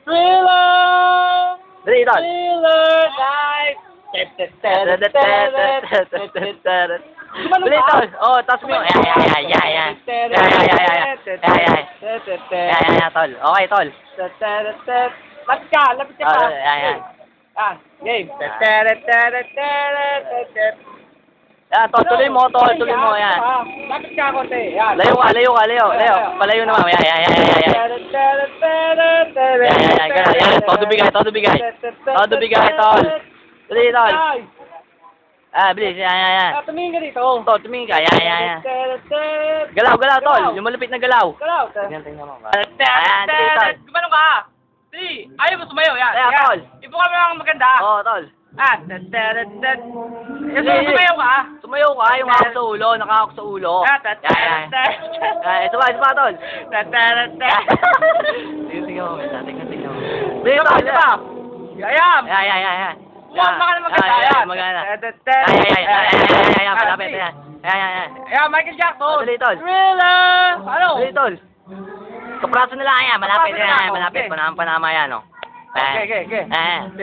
Thriller! Dali, tol. Thriller life! Dali, tol. Oh, taas mo yung... Yan, tol. Okay, tol. Lapit ka pa. Yan. Game. Yan, tol. Tuloy mo, tol. Tuloy mo, yan. Lapit ka konti. Yan. Layo. Palayo naman. Yan. Yan. Todo bigay, tol. Dali, tol. Bilis. Yan. Tumingin ka dito. Tol, tumingin ka. Yan. Galaw, tol. Yung malupit na galaw. Galaw. Tingnan mo ba? Ayan, sige, tol. Gumano ka? Si, ayaw mo sumayo. Yan. Ayan, tol. Ipo ka mo lang maganda. Oo, tol. Sumayaw ka? Sumayaw ka, yung hawak sa ulo, nakahawak sa ulo. Yan. Ito pa, tol. Tingnan mo. Tingnan mo. Yayam! Yan. Huwag baka na maganda yan. Maganda. Yan, malapit. Yan. Ayan, Michael Jackson. Dali, tol. Thriller! Ano? Dali, tol. Kapraso na lang yan, malapit. Malapit. Panama yan, oh. Okay. Ayan.